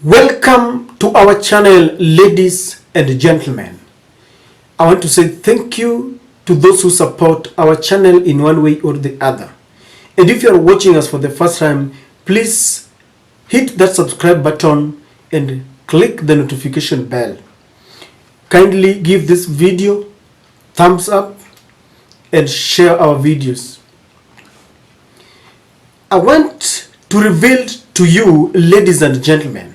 Welcome to our channel, ladies and gentlemen. I want to say thank you to those who support our channel in one way or the other. And if you are watching us for the first time, please hit that subscribe button and click the notification bell. Kindly give this video thumbs up and share our videos. I want to reveal to you, ladies and gentlemen,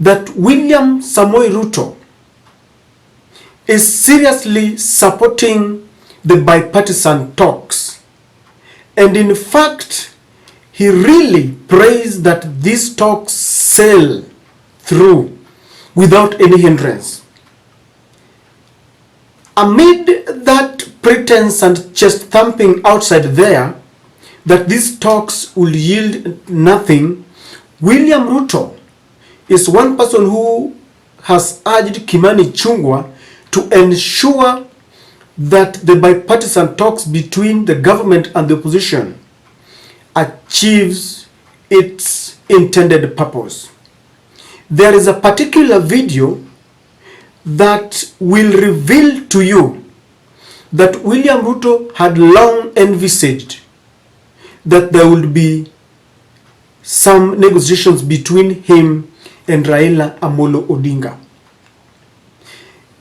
that William Samoei Ruto is seriously supporting the bipartisan talks. And in fact, he really prays that these talks sail through without any hindrance. Amid that pretense and chest thumping outside there that these talks will yield nothing, William Ruto is one person who has urged Kimani Ichung'wah to ensure that the bipartisan talks between the government and the opposition achieves its intended purpose. There is a particular video that will reveal to you that William Ruto had long envisaged that there would be some negotiations between him and Raila Amolo Odinga.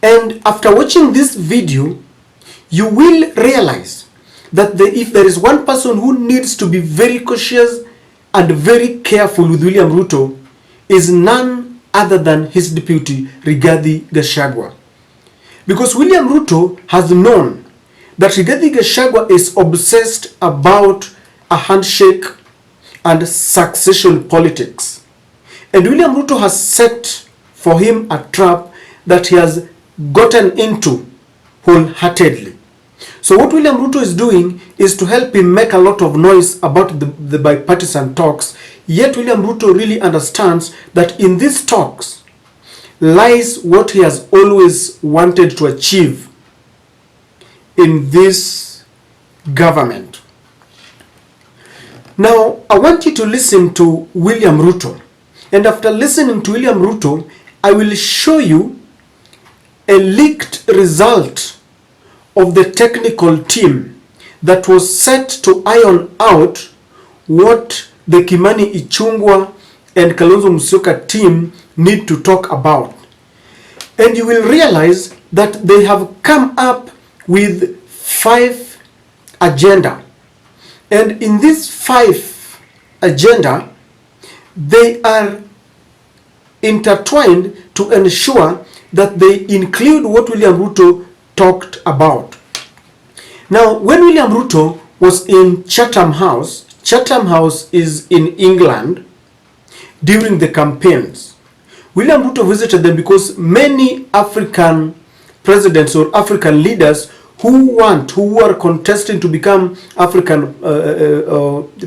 And after watching this video, you will realize that if there is one person who needs to be very cautious and very careful with William Ruto, is none other than his deputy, Rigathi Gachagua. Because William Ruto has known that Rigathi Gachagua is obsessed about a handshake and succession politics. And William Ruto has set for him a trap that he has gotten into wholeheartedly. So what William Ruto is doing is to help him make a lot of noise about the bipartisan talks. Yet William Ruto really understands that in these talks lies what he has always wanted to achieve in this government. Now, I want you to listen to William Ruto. And after listening to William Ruto, I will show you a leaked result of the technical team that was set to iron out what the Kimani Ichung'wah and Kalonzo Musyoka team need to talk about. And you will realize that they have come up with 5 agenda. And in these 5 agenda, they are intertwined to ensure that they include what William Ruto talked about. Now, when William Ruto was in Chatham House is in England, during the campaigns, William Ruto visited them because many African presidents or African leaders who are contesting to become African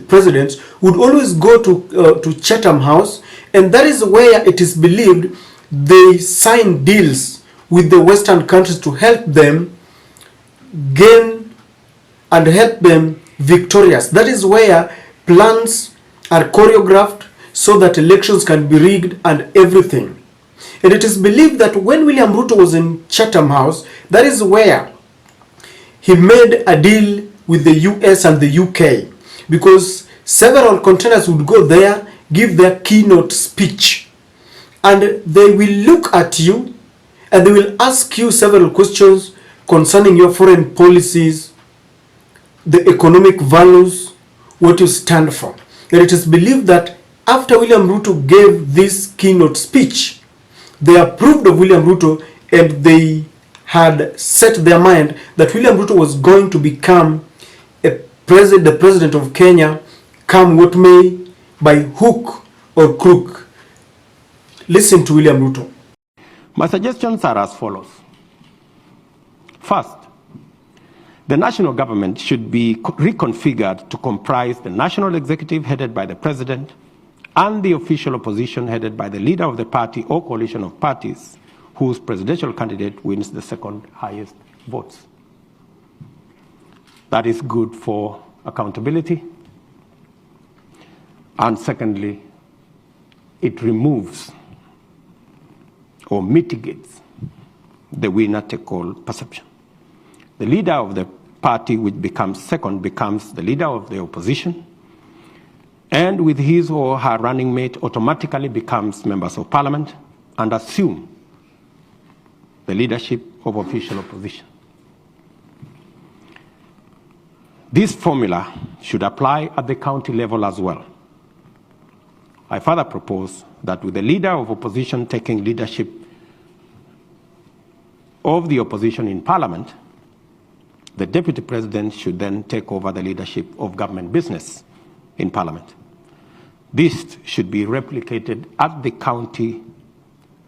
presidents would always go to Chatham House, and that is where it is believed they sign deals with the Western countries to help them gain and help them victorious. That is where plans are choreographed so that elections can be rigged and everything. And it is believed that when William Ruto was in Chatham House, that is where he made a deal with the US and the UK, because several contenders would go there, give their keynote speech, and they will look at you and they will ask you several questions concerning your foreign policies, the economic values, what you stand for. And it is believed that after William Ruto gave this keynote speech, they approved of William Ruto and they had set their mind that William Ruto was going to become the president of Kenya, come what may, by hook or crook. Listen to William Ruto. My suggestions are as follows. First, the national government should be reconfigured to comprise the national executive headed by the president and the official opposition headed by the leader of the party or coalition of parties whose presidential candidate wins the second highest votes. That is good for accountability. And secondly, it removes or mitigates the winner-take-all perception. The leader of the party which becomes second becomes the leader of the opposition, and with his or her running mate automatically becomes members of parliament and assume the leadership of official opposition. This formula should apply at the county level as well. I further propose that with the leader of opposition taking leadership of the opposition in parliament, the deputy president should then take over the leadership of government business in parliament. This should be replicated at the county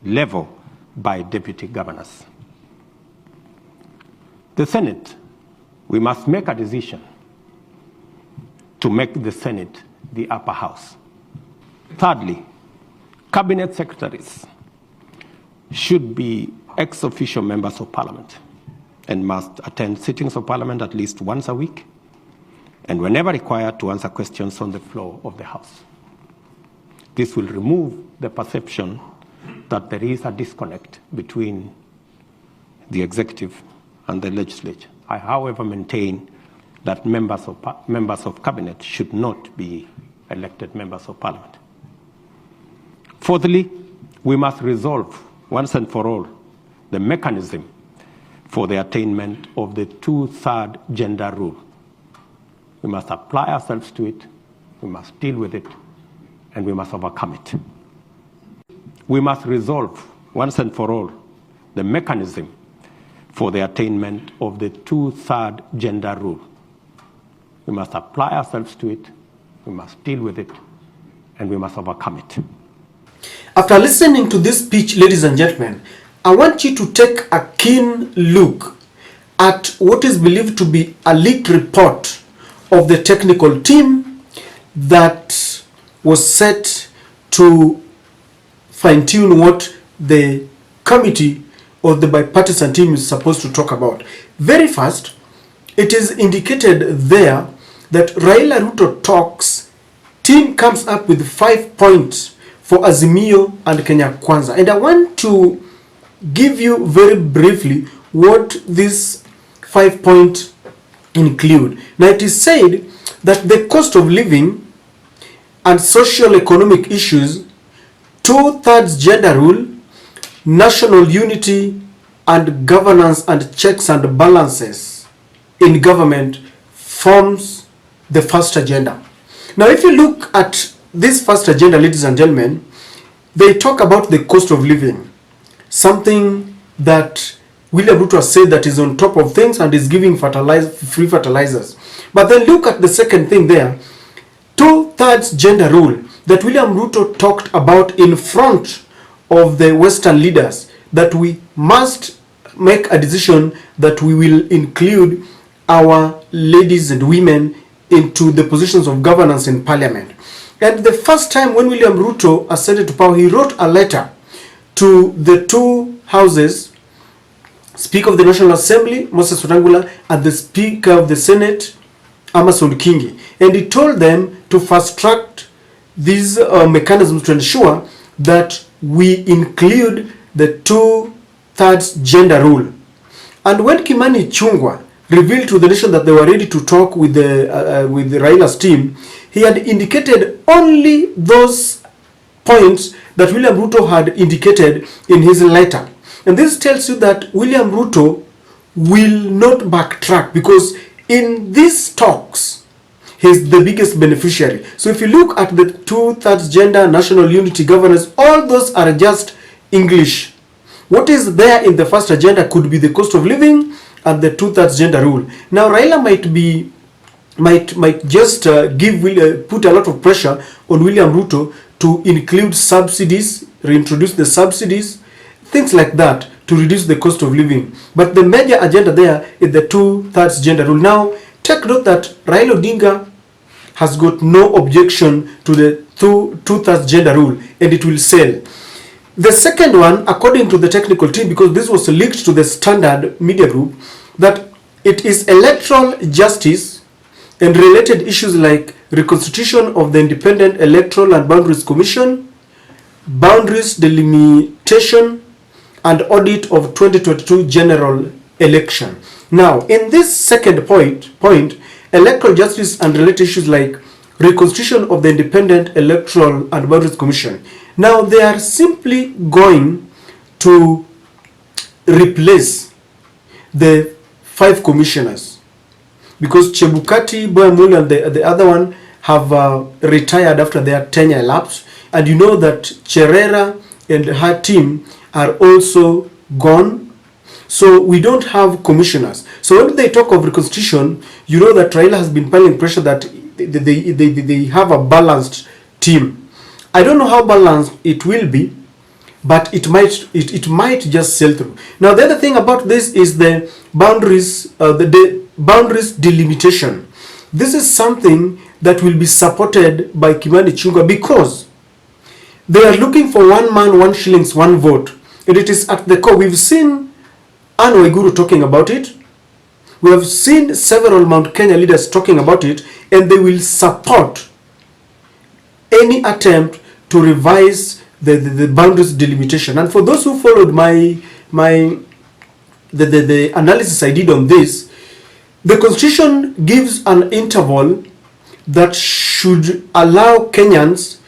level by deputy governors. The Senate, we must make a decision to make the Senate the upper house. Thirdly, cabinet secretaries should be ex officio members of parliament and must attend sittings of parliament at least once a week, and whenever required to answer questions on the floor of the House. This will remove the perception that there is a disconnect between the executive and the legislature. I, however, maintain that members of cabinet should not be elected members of parliament. Fourthly, we must resolve once and for all the mechanism for the attainment of the 2/3 gender rule. We must apply ourselves to it, we must deal with it, and we must overcome it. We must resolve once and for all the mechanism for the attainment of the 2/3 gender rule. We must apply ourselves to it, we must deal with it, and we must overcome it. After listening to this speech, ladies and gentlemen, I want you to take a keen look at what is believed to be a leaked report of the technical team that was set to fine-tune what the committee or the bipartisan team is supposed to talk about. Very first, it is indicated there that Raila Ruto talks team comes up with 5 points for Azimio and Kenya Kwanza. And I want to give you very briefly what these 5 points include. Now, it is said that the cost of living and social economic issues, 2/3 gender rule, national unity, and governance and checks and balances in government forms the first agenda. Now, if you look at this first agenda, ladies and gentlemen, they talk about the cost of living, something that William Ruto has said that is on top of things and is giving free fertilizers. But then look at the second thing there, 2/3 gender rule that William Ruto talked about in front of the Western leaders, that we must make a decision that we will include our ladies and women into the positions of governance in parliament. And the first time when William Ruto ascended to power, he wrote a letter to the two houses, Speaker of the National Assembly, Moses Wetangula, and the Speaker of the Senate, Amason Kingi. And he told them to fast-track these mechanisms to ensure that we include the 2/3 gender rule. And when Kimani Chungwa revealed to the nation that they were ready to talk with the Raila's team, he had indicated only those points that William Ruto had indicated in his letter. And this tells you that William Ruto will not backtrack, because in these talks, he's the biggest beneficiary. So if you look at the 2/3 gender, national unity, governance, all those are just English. What is there in the first agenda could be the cost of living and the 2/3 gender rule. Now Raila might just put a lot of pressure on William Ruto to include subsidies, reintroduce the subsidies, things like that, to reduce the cost of living. But the major agenda there is the 2/3 gender rule. Now take note that Raila Odinga has got no objection to the 2/3 gender rule, and it will sell. The second one, according to the technical team, because this was leaked to the Standard Media Group, that it is electoral justice and related issues like reconstitution of the Independent Electoral and Boundaries Commission, boundaries delimitation and audit of 2022 general election. Now, in this second point, electoral justice and related issues like reconstitution of the Independent Electoral and Boundaries Commission. Now, they are simply going to replace the 5 commissioners because Chebukati, Boyamul, and the other one have retired after their tenure elapsed. And you know that Cherera and her team are also gone. So we don't have commissioners. So when they talk of reconstitution, you know that Raila has been piling pressure that they have a balanced team. I don't know how balanced it will be, but it might just sail through. Now the other thing about this is the boundaries, the boundaries delimitation. This is something that will be supported by Kimani Ichung'wah because they are looking for 1 man, 1 shillings, 1 vote. And it is at the core. We've seen Anne Waiguru talking about it. We have seen several Mount Kenya leaders talking about it, and they will support any attempt to revise the boundaries delimitation. And for those who followed the analysis I did on this, the Constitution gives an interval that should allow Kenyans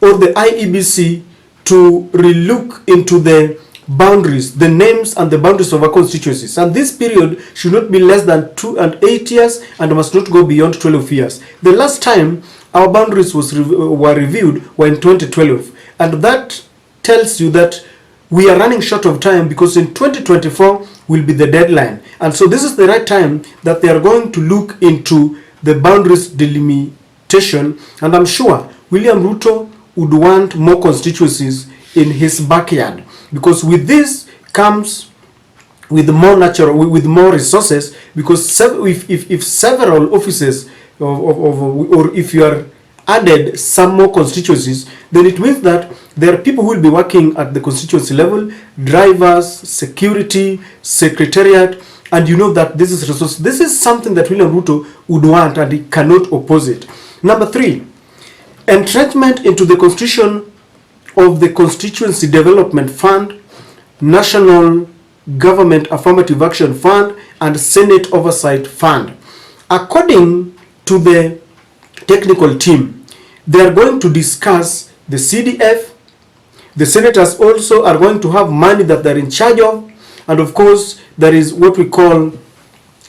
or the IEBC to relook into the boundaries, the names and the boundaries of our constituencies. And this period should not be less than 2 and 8 years and must not go beyond 12 years. The last time our boundaries were reviewed were in 2012. And that tells you that we are running short of time because in 2024 will be the deadline. And so this is the right time that they are going to look into the boundaries delimitation. And I'm sure William Ruto would want more constituencies in his backyard, because with this comes with more resources, because if several offices or if you are added some more constituencies, then it means that there are people who will be working at the constituency level, drivers, security, secretariat, and you know that this is resource. This is something that William Ruto would want, and he cannot oppose it. Number 3, entrenchment into the constitution of the Constituency Development Fund, National Government Affirmative Action Fund, and Senate Oversight Fund. According to the technical team, they are going to discuss the CDF. The senators also are going to have money that they're in charge of, and of course there is what we call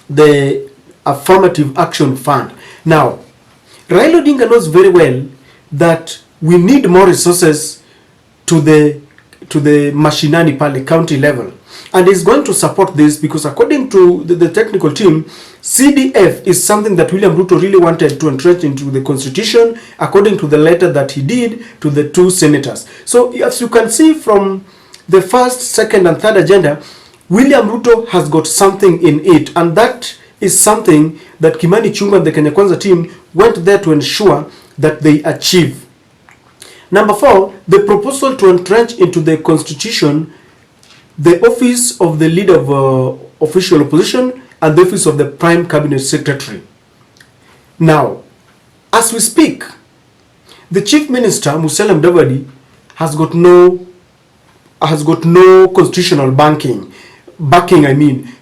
the Affirmative Action Fund. Now, Raila Odinga knows very well that we need more resources to the mashinani pale county level, and is going to support this because according to the technical team, CDF is something that William Ruto really wanted to entrench into the constitution, according to the letter that he did to the 2 senators. So as you can see from the first, second and third agenda, William Ruto has got something in it, and that is something that Kimani Ichung'wah and the Kenya Kwanza team went there to ensure that they achieve. Number 4, the proposal to entrench into the constitution the office of the leader of official opposition and the office of the prime cabinet secretary. Now, as we speak, the chief minister Musalia Mudavadi has got no constitutional backing.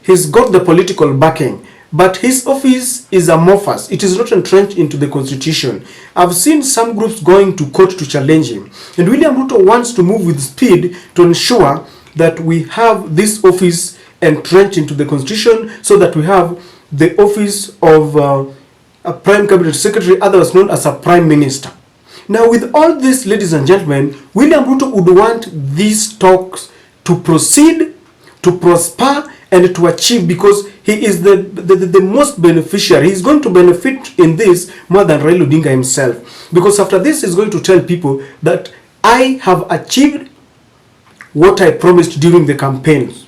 He's got the political backing, but his office is amorphous. It is not entrenched into the constitution. I've seen some groups going to court to challenge him, and William Ruto wants to move with speed to ensure that we have this office entrenched into the constitution, so that we have the office of a prime cabinet secretary, otherwise known as a prime minister. Now, with all this, ladies and gentlemen, William Ruto would want these talks to proceed, to prosper, and to achieve, because he is the most beneficiary. He's going to benefit in this more than Raila Odinga himself, because after this he's going to tell people that I have achieved what I promised during the campaigns.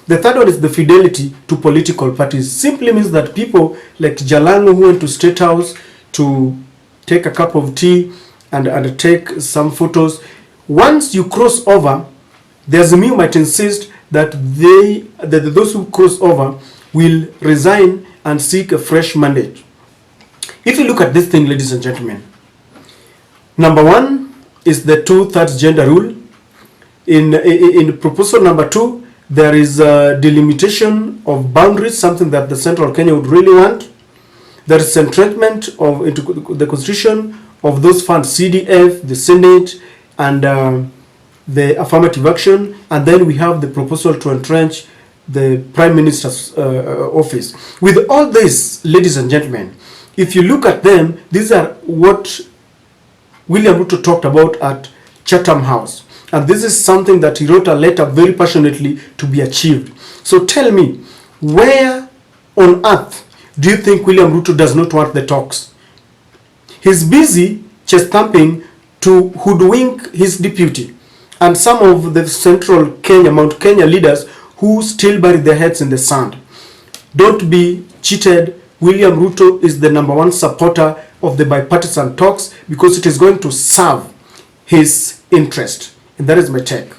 The third one is the fidelity to political parties. Simply means that people like Jalango, who went to State House to take a cup of tea and take some photos, once you cross over, the Azimio might insist that those who cross over will resign and seek a fresh mandate. If you look at this thing, ladies and gentlemen, number 1 is the 2/3 gender rule. In proposal number 2, there is a delimitation of boundaries, something that the Central Kenya would really want. There is entrenchment of into the constitution of those funds, CDF, the Senate, and the affirmative action. And then we have the proposal to entrench the Prime Minister's office. With all this, ladies and gentlemen, if you look at them, these are what William Ruto talked about at Chatham House. And this is something that he wrote a letter very passionately to be achieved. So tell me, where on earth do you think William Ruto does not want the talks? He's busy chest thumping to hoodwink his deputy and some of the central Kenya, Mount Kenya leaders who still bury their heads in the sand. Don't be cheated. William Ruto is the #1 supporter of the bipartisan talks because it is going to serve his interest. And that is my take.